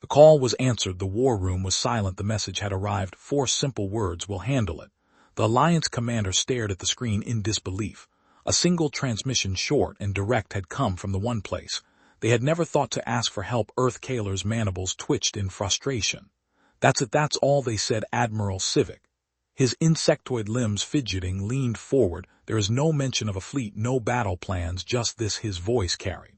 The call was answered. The war room was silent. The message had arrived. 4 simple words: "We'll handle it." The Alliance commander stared at the screen in disbelief. A single transmission, short and direct, had come from the one place. They had never thought to ask for help. Earth Kaler's mandibles twitched in frustration. "That's it, that's all," they said. Admiral Civic, his insectoid limbs fidgeting, leaned forward. "There is no mention of a fleet, no battle plans, just this." His voice carried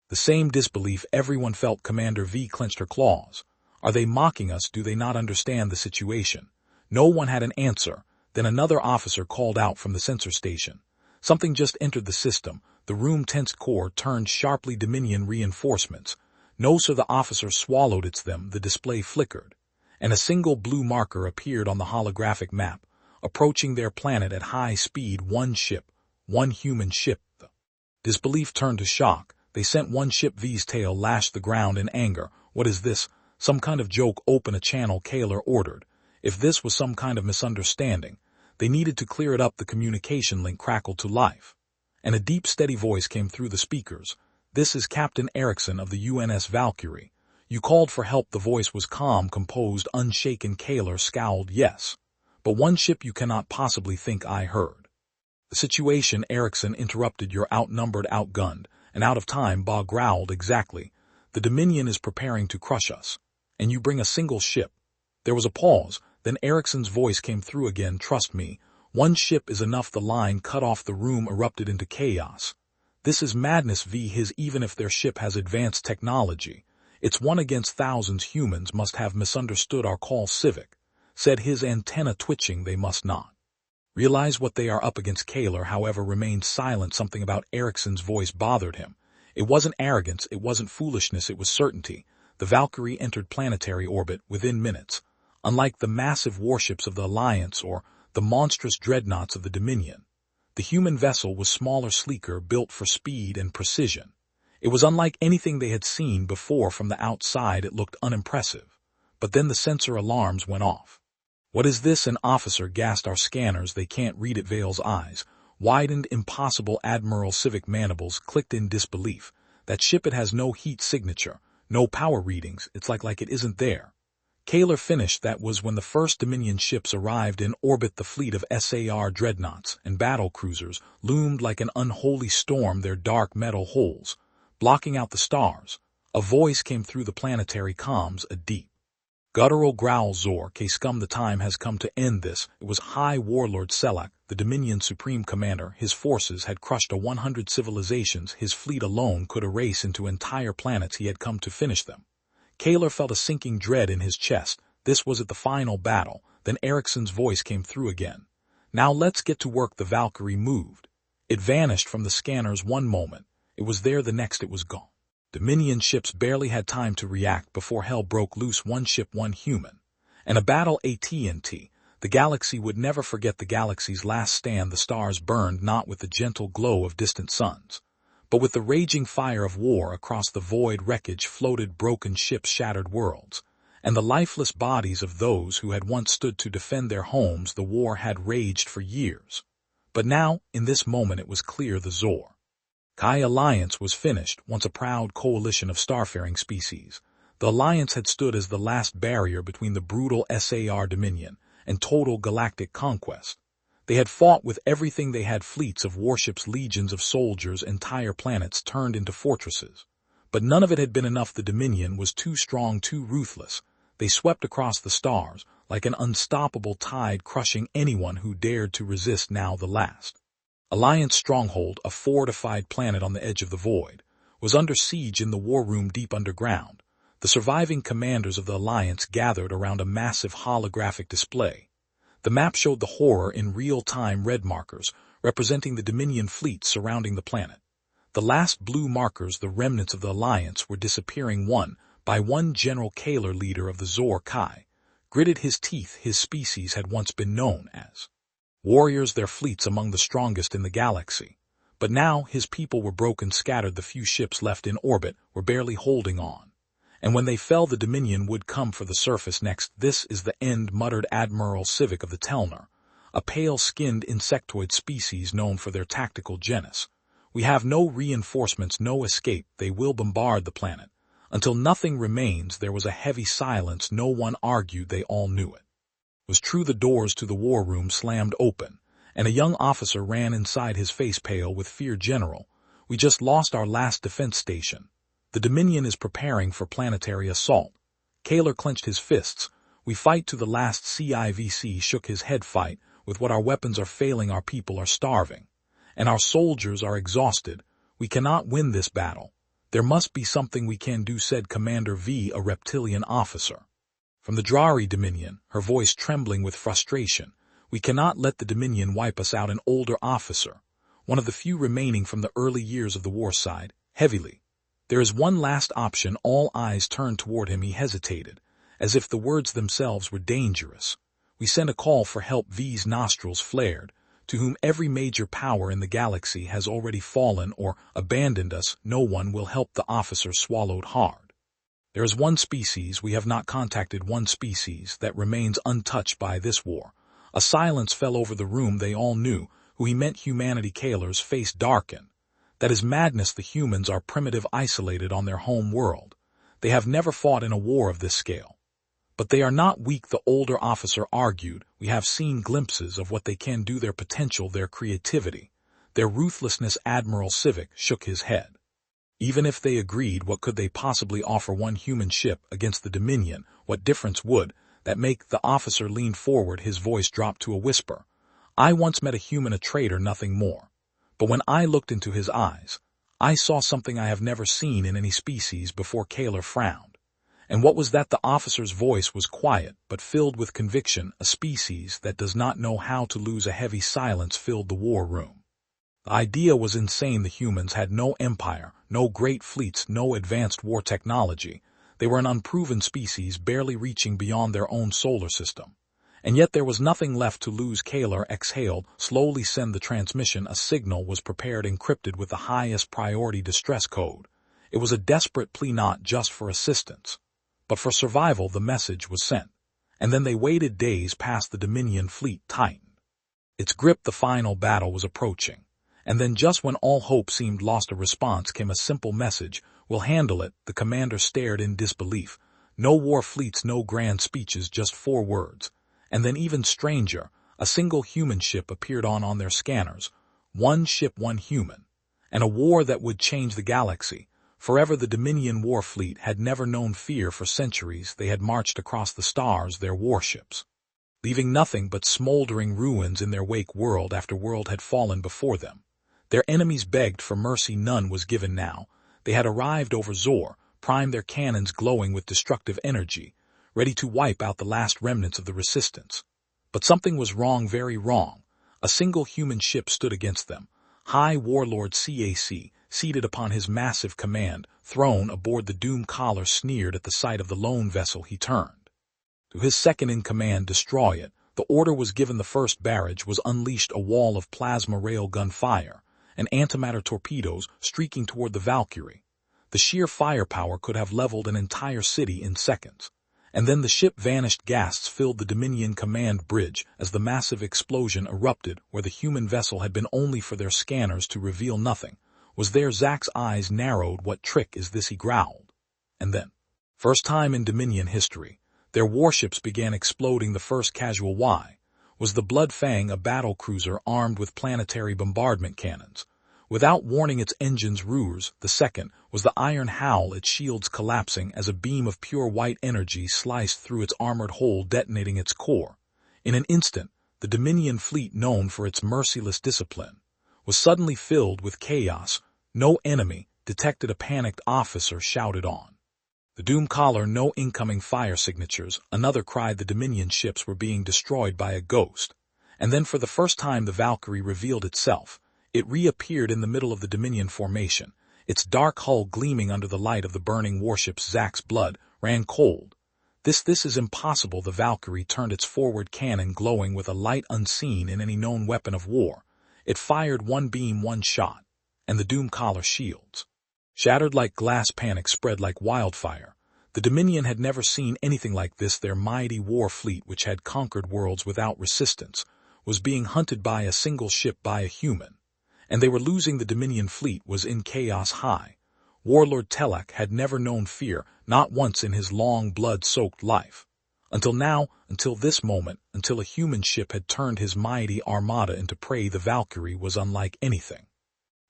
the same disbelief everyone felt. Commander V clenched her claws. "Are they mocking us? Do they not understand the situation?" No one had an answer. Then another officer called out from the sensor station. Something just entered the system. The room tensed. Core turned sharply. "Dominion reinforcements." "No, sir." The officer swallowed. "It's them." The display flickered, and a single blue marker appeared on the holographic map, approaching their planet at high speed. One ship, one human ship. The disbelief turned to shock. "They sent one ship." V's tail lashed the ground in anger. "What is this? Some kind of joke?" "Open a channel," Kaler ordered. If this was some kind of misunderstanding, they needed to clear it up. The communication link crackled to life, and a deep, steady voice came through the speakers. "This is Captain Erickson of the UNS Valkyrie. You called for help." The voice was calm, composed, unshaken. Kaler scowled. "Yes, but one ship. You cannot possibly think I heard the situation." Erickson interrupted. "You're outnumbered, outgunned, and out of time." Ba growled. "Exactly. The Dominion is preparing to crush us, and you bring a single ship." There was a pause. Then Erickson's voice came through again. "Trust me, one ship is enough." The line cut off. The room erupted into chaos. "This is madness, V. Even if their ship has advanced technology, it's one against thousands. Humans must have misunderstood our call." Civic said, his antenna twitching. "They must not realize what they are up against." Kaler, however, remained silent. Something about Erickson's voice bothered him. It wasn't arrogance, it wasn't foolishness, it was certainty. The Valkyrie entered planetary orbit within minutes. Unlike the massive warships of the Alliance or the monstrous dreadnoughts of the Dominion, the human vessel was smaller, sleeker, built for speed and precision. It was unlike anything they had seen before. From the outside it looked unimpressive. But then the sensor alarms went off. "What is this?" an officer gasped. "Our scanners, they can't read it." Vale's eyes widened. "Impossible." Admiral Civic mandibles clicked in disbelief. "That ship, it has no heat signature, no power readings. It's like it isn't there." Kaler finished. "That was when the first Dominion ships arrived in orbit. The fleet of SAR dreadnoughts and battle cruisers loomed like an unholy storm, their dark metal hulls blocking out the stars." A voice came through the planetary comms, a deep, guttural growl. "Zor K scum, the time has come to end this." It was High Warlord Selak, the Dominion's supreme commander. His forces had crushed 100 civilizations. His fleet alone could erase into entire planets. He had come to finish them. Kaler felt a sinking dread in his chest. This was it, the final battle. Then Erickson's voice came through again. "Now let's get to work." The Valkyrie moved. It vanished from the scanners one moment. It was there the next. It was gone. Dominion ships barely had time to react before hell broke loose. One ship, one human, and a battle. AT&T. The galaxy would never forget. The galaxy's last stand. The stars burned not with the gentle glow of distant suns, but with the raging fire of war. Across the void wreckage floated broken ships, shattered worlds, and the lifeless bodies of those who had once stood to defend their homes. The war had raged for years, but now, in this moment, it was clear the Zor Kai Alliance was finished. Once a proud coalition of starfaring species, the Alliance had stood as the last barrier between the brutal SAR Dominion and total galactic conquest. They had fought with everything they had: fleets of warships, legions of soldiers, entire planets turned into fortresses. But none of it had been enough. The Dominion was too strong, too ruthless. They swept across the stars like an unstoppable tide, crushing anyone who dared to resist. Now the last Alliance stronghold, a fortified planet on the edge of the void, was under siege. In the war room deep underground, the surviving commanders of the Alliance gathered around a massive holographic display. The map showed the horror in real time. Red markers representing the Dominion fleet surrounding the planet. The last blue markers, the remnants of the Alliance, were disappearing one by one. General Kaler, leader of the Zor Kai, gritted his teeth. His species had once been known as warriors, their fleets among the strongest in the galaxy. But now his people were broken, scattered. The few ships left in orbit were barely holding on. And when they fell, the Dominion would come for the surface next. "This is the end," muttered Admiral Civic of the Telner, a pale-skinned insectoid species known for their tactical genus. "We have no reinforcements, no escape. They will bombard the planet Until nothing remains, there was a heavy silence. No one argued, they all knew it. It was true. The doors to the war room slammed open, and a young officer ran inside, his face pale with fear. "General, we just lost our last defense station. The Dominion is preparing for planetary assault." Kaler clenched his fists. "We fight to the last." CIVC shook his head. "Fight with what? Our weapons are failing, our people are starving, and our soldiers are exhausted. We cannot win this battle. There must be something we can do," said Commander V, a reptilian officer from the Drari Dominion, her voice trembling with frustration. "We cannot let the Dominion wipe us out." An older officer, one of the few remaining from the early years of the war, sighed heavily. "There is one last option." All eyes turned toward him. He hesitated, as if the words themselves were dangerous. "We send a call for help." V's nostrils flared. "To whom? Every major power in the galaxy has already fallen or abandoned us. No one will help." The officer swallowed hard. "There is one species we have not contacted, one species that remains untouched by this war." A silence fell over the room. They all knew who he meant. Humanity. Kaler's face darkened. "That is madness. The humans are primitive, isolated on their home world. They have never fought in a war of this scale. But they are not weak," the older officer argued. "We have seen glimpses of what they can do, their potential, their creativity, their ruthlessness." Admiral Civic shook his head. "Even if they agreed, what could they possibly offer? One human ship against the Dominion, what difference would that make?" The officer leaned forward, his voice dropped to a whisper. "I once met a human, a traitor, nothing more. But when I looked into his eyes, I saw something I have never seen in any species before." Kaler frowned. "And what was that?" The officer's voice was quiet, but filled with conviction. "A species that does not know how to lose." A heavy silence filled the war room. The idea was insane. The humans had no empire, no great fleets, no advanced war technology. They were an unproven species, barely reaching beyond their own solar system. And yet there was nothing left to lose. Kaler exhaled. "Slowly send the transmission." A signal was prepared, encrypted with the highest priority distress code. It was a desperate plea, not just for assistance, but for survival. The message was sent. And then they waited. Days passed. The Dominion fleet tightened its grip. The final battle was approaching. And then, just when all hope seemed lost, a response came. A simple message: "We'll handle it." The commander stared in disbelief. No war fleets, no grand speeches, just 4 words. And then, even stranger, a single human ship appeared on their scanners. One ship, one human. And a war that would change the galaxy forever. The Dominion war fleet had never known fear. For centuries they had marched across the stars, their warships leaving nothing but smoldering ruins in their wake. World after world had fallen before them. Their enemies begged for mercy. None was given. Now they had arrived over Zor, primed, their cannons glowing with destructive energy, ready to wipe out the last remnants of the resistance. But something was wrong, very wrong. A single human ship stood against them. High Warlord CAC, seated upon his massive command throne aboard the Doom Collar, sneered at the sight of the lone vessel. He turned to his second-in-command: "Destroy it." The order was given. The first barrage was unleashed, a wall of plasma railgun fire and antimatter torpedoes streaking toward the Valkyrie. The sheer firepower could have leveled an entire city in seconds. And then the ship vanished. Gasps filled the Dominion command bridge as the massive explosion erupted where the human vessel had been. Only for their scanners to reveal nothing was there. Zack's eyes narrowed. "What trick is this?" he growled. And then, first time in Dominion history, their warships began exploding. The first casual was the Blood Fang, a battle cruiser armed with planetary bombardment cannons. Without warning, its engines roars. The second was the Iron Howl, its shields collapsing as a beam of pure white energy sliced through its armored hull, detonating its core. In an instant, the Dominion fleet, known for its merciless discipline, was suddenly filled with chaos. "No enemy detected." A panicked officer shouted on the Doom Collar. "No incoming fire signatures." Another cried. The Dominion ships were being destroyed by a ghost. And then, for the first time, the Valkyrie revealed itself. It reappeared in the middle of the Dominion formation, its dark hull gleaming under the light of the burning warships. Zack's blood ran cold. This is impossible." The Valkyrie turned, its forward cannon glowing with a light unseen in any known weapon of war. It fired one beam, one shot, and the Doom Collar shields shattered like glass. Panic spread like wildfire. The Dominion had never seen anything like this. Their mighty war fleet, which had conquered worlds without resistance, was being hunted by a single ship, by a human. And they were losing. The Dominion fleet was in chaos. High Warlord Telek had never known fear, not once in his long blood-soaked life. Until now, until this moment, until a human ship had turned his mighty armada into prey, the Valkyrie was unlike anything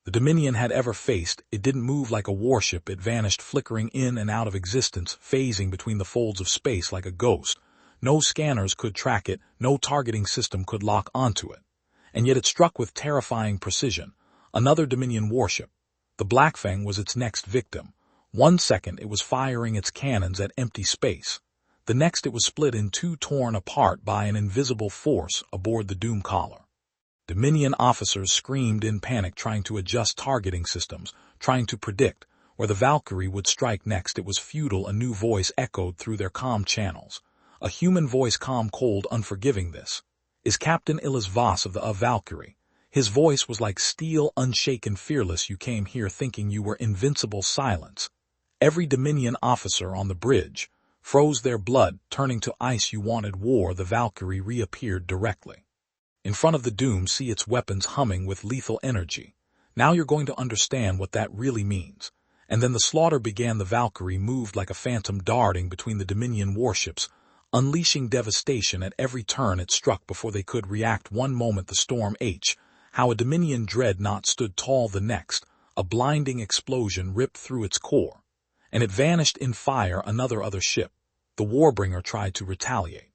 the Dominion had ever faced. It didn't move like a warship, it vanished, flickering in and out of existence, phasing between the folds of space like a ghost. No scanners could track it, no targeting system could lock onto it. And yet it struck with terrifying precision. Another Dominion warship. The Blackfang was its next victim. 1 second it was firing its cannons at empty space. The next it was split in two, torn apart by an invisible force aboard the Doom Collar. Dominion officers screamed in panic, trying to adjust targeting systems, trying to predict where the Valkyrie would strike next. It was futile. A new voice echoed through their comm channels. A human voice, calm, cold, unforgiving. This is Captain Illis Voss of the Valkyrie. His voice was like steel, unshaken, fearless. You came here thinking you were invincible. Silence. Every Dominion officer on the bridge froze their blood, turning to ice. You wanted war. The Valkyrie reappeared directly in front of the Doom, see its weapons humming with lethal energy. Now you're going to understand what that really means. And then the slaughter began. The Valkyrie moved like a phantom, darting between the Dominion warships, unleashing devastation at every turn it struck before they could react. One moment the Storm H, how a Dominion dreadnought stood tall. The next, a blinding explosion ripped through its core, and it vanished in fire. Another ship, the Warbringer, tried to retaliate.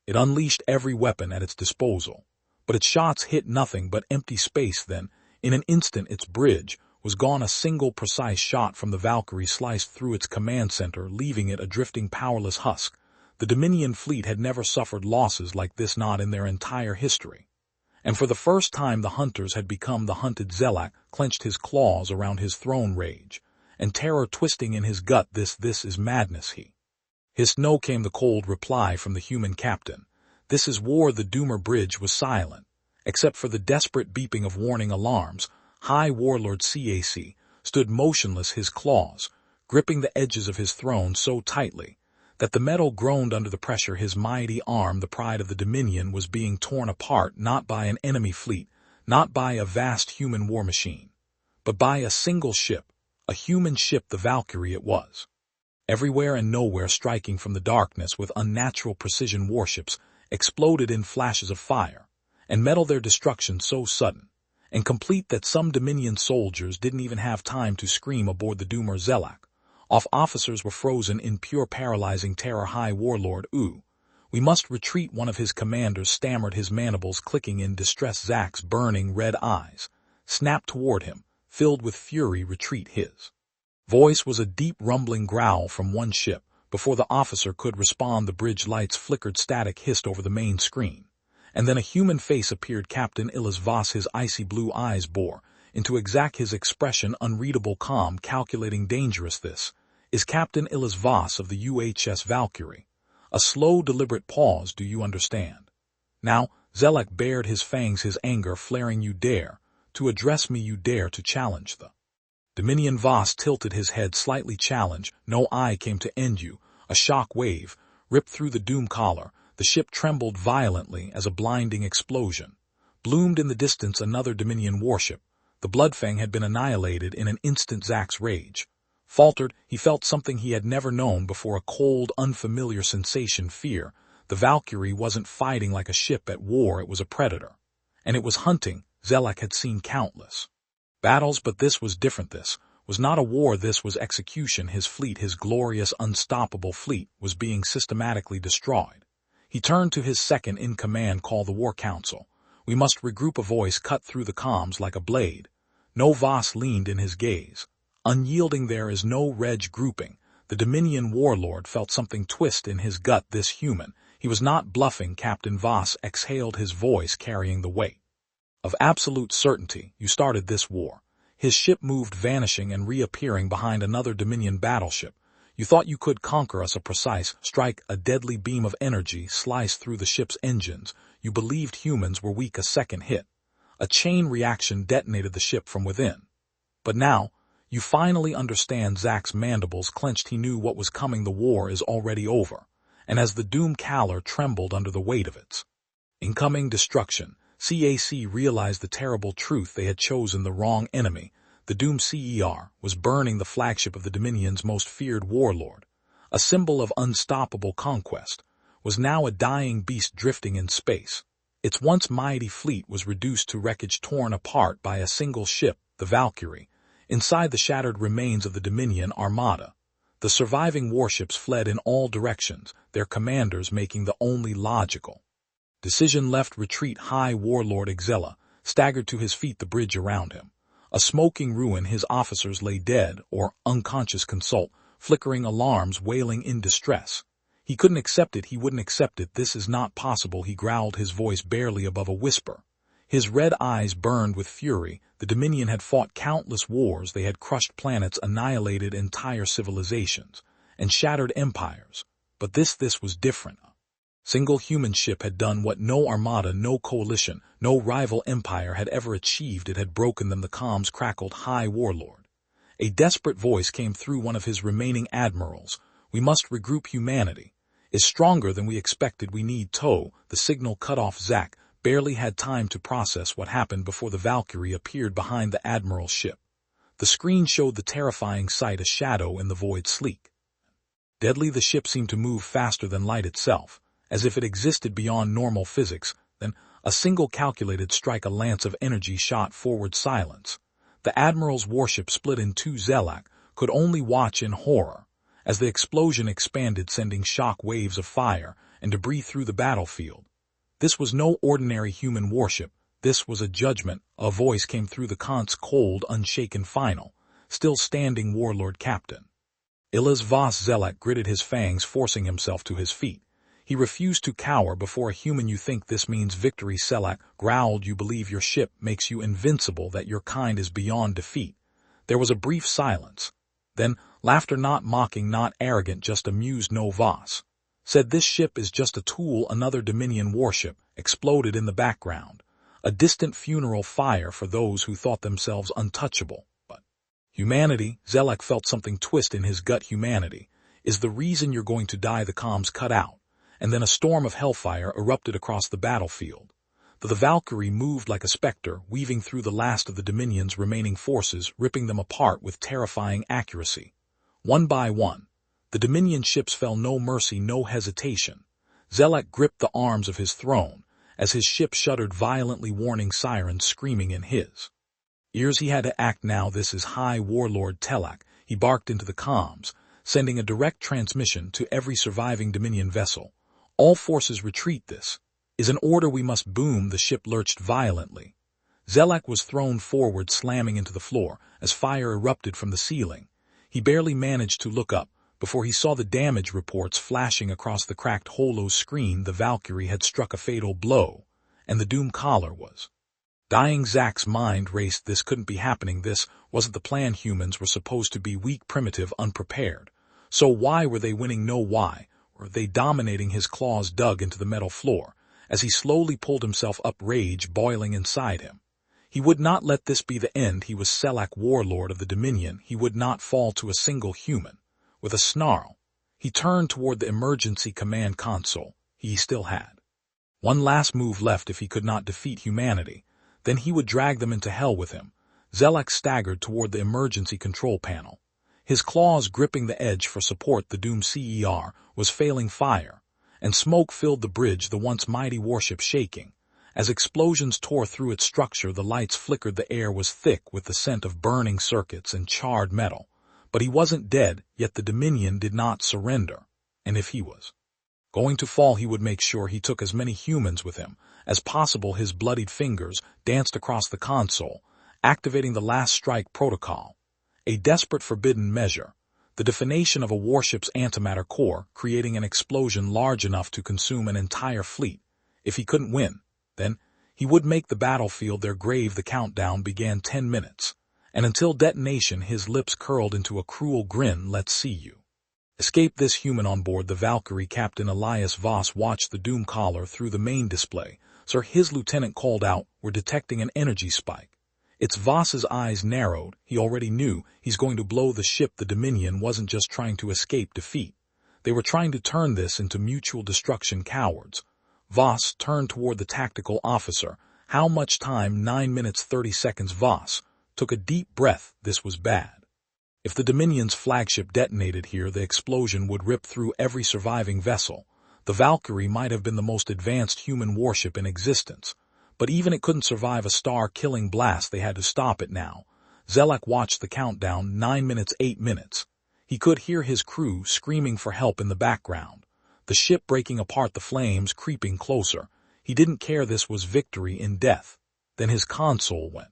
It unleashed every weapon at its disposal, but its shots hit nothing but empty space. Then, in an instant, its bridge was gone. A single precise shot from the Valkyrie sliced through its command center, leaving it a drifting, powerless husk. The Dominion fleet had never suffered losses like this, not in their entire history. And for the first time the hunters had become the hunted. Zelak clenched his claws around his throne, rage and terror twisting in his gut. This is madness, he hissed. No, came the cold reply from the human captain. This is war. The Doomer bridge was silent, except for the desperate beeping of warning alarms. High Warlord Cac stood motionless, his claws gripping the edges of his throne so tightly that the metal groaned under the pressure. His mighty arm, the pride of the Dominion, was being torn apart, not by an enemy fleet, not by a vast human war machine, but by a single ship, a human ship. The Valkyrie it was. Everywhere and nowhere, striking from the darkness with unnatural precision, warships exploded in flashes of fire and metal, their destruction so sudden and complete that some Dominion soldiers didn't even have time to scream aboard the Doomer. Zelak off officers were frozen in pure paralyzing terror. High Warlord, we must retreat. One of his commanders stammered, his mandibles clicking in distress. Zak's burning red eyes snapped toward him, filled with fury. Retreat. His voice was a deep rumbling growl from one ship. Before the officer could respond, the bridge lights flickered, static hissed over the main screen, and then a human face appeared. Captain Illis Voss. His icy blue eyes bore into exact his expression, unreadable, calm, calculating, dangerous. This is Captain Illis Voss of the UHS Valkyrie. A slow, deliberate pause. Do you understand? Now, Zelak bared his fangs, his anger flaring. You dare to address me? You dare to challenge the Dominion? Voss tilted his head slightly. Challenge? No, I came to end you. A shock wave ripped through the Doom Collar. The ship trembled violently as a blinding explosion bloomed in the distance. Another Dominion warship, the Bloodfang, had been annihilated in an instant. Zak's rage faltered. He felt something he had never known before, a cold, unfamiliar sensation, fear. The Valkyrie wasn't fighting like a ship at war, it was a predator. And it was hunting. Zelak had seen countless battles, but this was different. This was not a war, this was execution. His fleet, his glorious, unstoppable fleet, was being systematically destroyed. He turned to his second-in-command. Call the War Council. We must regroup. A voice cut through the comms like a blade. No. Voss leaned in, his gaze unyielding. There is no reg grouping. The Dominion warlord felt something twist in his gut. This human, he was not bluffing. Captain Voss exhaled, his voice carrying the weight of absolute certainty. You started this war. His ship moved, vanishing and reappearing behind another Dominion battleship. You thought you could conquer us. A precise strike, a deadly beam of energy sliced through the ship's engines. You believed humans were weak. A second hit, a chain reaction detonated the ship from within. But now, you finally understand. Zak's mandibles clenched. He knew what was coming. The war is already over. And as the Doom Collar trembled under the weight of its incoming destruction, Cac realized the terrible truth. They had chosen the wrong enemy. The doomed CER was burning the flagship of the Dominion's most feared warlord. A symbol of unstoppable conquest, was now a dying beast drifting in space. Its once mighty fleet was reduced to wreckage torn apart by a single ship, the Valkyrie, inside the shattered remains of the Dominion Armada. The surviving warships fled in all directions, their commanders making the only logical decision left retreat. High Warlord Exela staggered to his feet, the bridge around him. A smoking ruin, his officers lay dead or unconscious. Consult, flickering alarms wailing in distress. He couldn't accept it, he wouldn't accept it. This is not possible, he growled, his voice barely above a whisper. His red eyes burned with fury. The Dominion had fought countless wars, they had crushed planets, annihilated entire civilizations, and shattered empires. But this was different. A single human ship had done what no armada, no coalition, no rival empire had ever achieved. It had broken them. The comms crackled. High Warlord. A desperate voice came through one of his remaining admirals. We must regroup. Humanity is stronger than we expected. We need tow. The signal cut off. Zack barely had time to process what happened before the Valkyrie appeared behind the admiral's ship. The screen showed the terrifying sight, a shadow in the void, sleek, deadly. The ship seemed to move faster than light itself, as if it existed beyond normal physics. Then a single calculated strike, a lance of energy shot forward. Silence. The admiral's warship split in two. Zelak could only watch in horror as the explosion expanded, sending shock waves of fire and debris through the battlefield. This was no ordinary human warship. This was a judgment. A voice came through the con's cold, unshaken final. Still standing, Warlord Captain Ilas Voss. Zelak gritted his fangs, forcing himself to his feet. He refused to cower before a human. You think this means victory? Zelak growled. You believe your ship makes you invincible, that your kind is beyond defeat. There was a brief silence. Then, laughter, not mocking, not arrogant, just amused. No, Voss said, this ship is just a tool. Another Dominion warship exploded in the background. A distant funeral fire for those who thought themselves untouchable. But humanity, Zelak felt something twist in his gut. Humanity is the reason you're going to die. The comms cut out, and then a storm of hellfire erupted across the battlefield. The Valkyrie moved like a specter, weaving through the last of the Dominion's remaining forces, ripping them apart with terrifying accuracy. One by one, the Dominion ships fell. No mercy, no hesitation. Zelak gripped the arms of his throne as his ship shuddered violently, warning sirens screaming in his ears. He had to act now. This is High Warlord Telak. He barked into the comms, sending a direct transmission to every surviving Dominion vessel. All forces retreat. This is an order. We must boom. The ship lurched violently. Zelak was thrown forward, slamming into the floor as fire erupted from the ceiling. He barely managed to look up before he saw the damage reports flashing across the cracked holo screen. The Valkyrie had struck a fatal blow, and the doom caller was dying. Zack's mind raced. This couldn't be happening. This wasn't the plan. Humans were supposed to be weak, primitive, unprepared. So why were they winning? No, why were they dominating? His claws dug into the metal floor as he slowly pulled himself up, rage boiling inside him. He would not let this be the end. He was Selak, warlord of the Dominion. He would not fall to a single human. With a snarl, he turned toward the emergency command console. He still had one last move left. If he could not defeat humanity, then he would drag them into hell with him. Zelak staggered toward the emergency control panel, his claws gripping the edge for support. The doomed CER was failing. Fire and smoke filled the bridge, the once mighty warship shaking. As explosions tore through its structure, the lights flickered. The air was thick with the scent of burning circuits and charred metal. But he wasn't dead, yet the Dominion did not surrender. And if he was going to fall, he would make sure he took as many humans with him as possible. His bloodied fingers danced across the console, activating the last strike protocol. A desperate, forbidden measure. The detonation of a warship's antimatter core, creating an explosion large enough to consume an entire fleet. If he couldn't win, then he would make the battlefield their grave. The countdown began. 10 minutes. And until detonation, his lips curled into a cruel grin. Let's see you escape this human. On board the Valkyrie, Captain Elias Voss watched the doom caller through the main display. Sir, his lieutenant called out, we're detecting an energy spike. It's Voss's eyes narrowed. He already knew he's going to blow the ship. The Dominion wasn't just trying to escape defeat. They were trying to turn this into mutual destruction. Cowards. Voss turned toward the tactical officer. How much time? 9 minutes 30 seconds. Voss took a deep breath. This was bad. If the Dominion's flagship detonated here, the explosion would rip through every surviving vessel. The Valkyrie might have been the most advanced human warship in existence, but even it couldn't survive a star-killing blast. They had to stop it now. Zelek watched the countdown, 9 minutes, 8 minutes. He could hear his crew screaming for help in the background. The ship breaking apart, the flames creeping closer. He didn't care. This was victory in death. Then his console went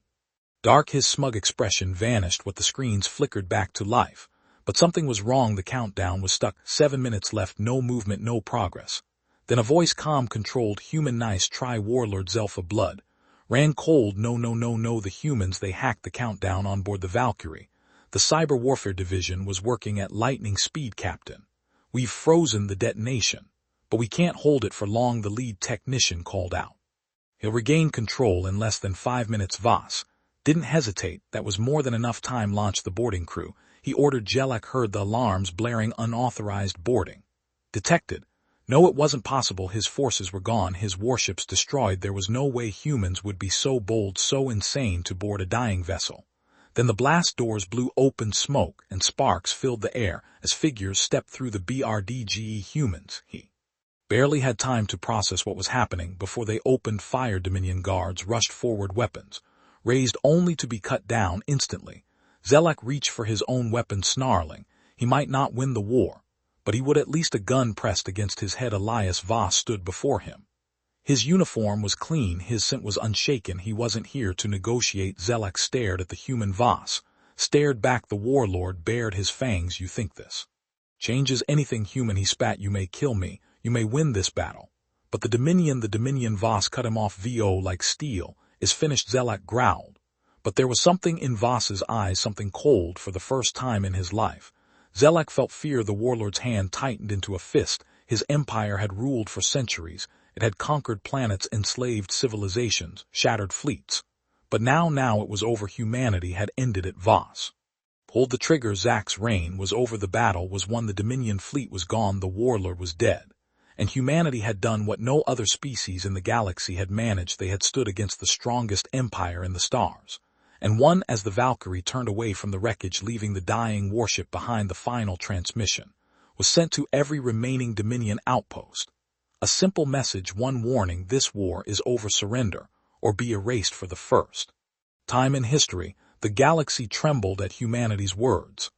dark. His smug expression vanished with the screens flickered back to life. But something was wrong. The countdown was stuck. 7 minutes left, no movement, no progress. Then a voice, calm, controlled, human. Nice try, Warlord. Zelfa blood ran cold. No. The humans, they hacked the countdown on board the Valkyrie. The Cyber Warfare Division was working at lightning speed, Captain. We've frozen the detonation, but we can't hold it for long, the lead technician called out. He'll regain control in less than 5 minutes. Voss didn't hesitate. That was more than enough time. Launch the boarding crew, he ordered. Zelek heard the alarms blaring. Unauthorized boarding detected. No, it wasn't possible. His forces were gone, his warships destroyed. There was no way humans would be so bold, so insane to board a dying vessel. Then the blast doors blew open. Smoke and sparks filled the air as figures stepped through the BRDGE. Humans. He barely had time to process what was happening before they opened fire. Dominion guards rushed forward, weapons raised only to be cut down instantly. Zelek reached for his own weapon, snarling. He might not win the war, but he would at least. A gun pressed against his head. Elias Voss stood before him. His uniform was clean, his scent was unshaken. He wasn't here to negotiate. Zelek stared at the human. Voss stared back. The warlord bared his fangs. You think this changes anything, human? He spat. You may kill me, you may win this battle, but the Dominion. Voss cut him off. VO like steel is finished, Zelek growled. But there was something in Voss's eyes, something cold. For the first time in his life, Zelek felt fear. The warlord's hand tightened into a fist. His empire had ruled for centuries. It had conquered planets, enslaved civilizations, shattered fleets. But now it was over. Humanity had ended it. Voss pulled the trigger. Zack's reign was over. The battle was won. The Dominion fleet was gone. The warlord was dead. And humanity had done what no other species in the galaxy had managed. They had stood against the strongest empire in the stars, and won. As the Valkyrie turned away from the wreckage, leaving the dying warship behind, the final transmission was sent to every remaining Dominion outpost. A simple message, one warning: this war is over. Surrender or be erased. For the first time in history, the galaxy trembled at humanity's words.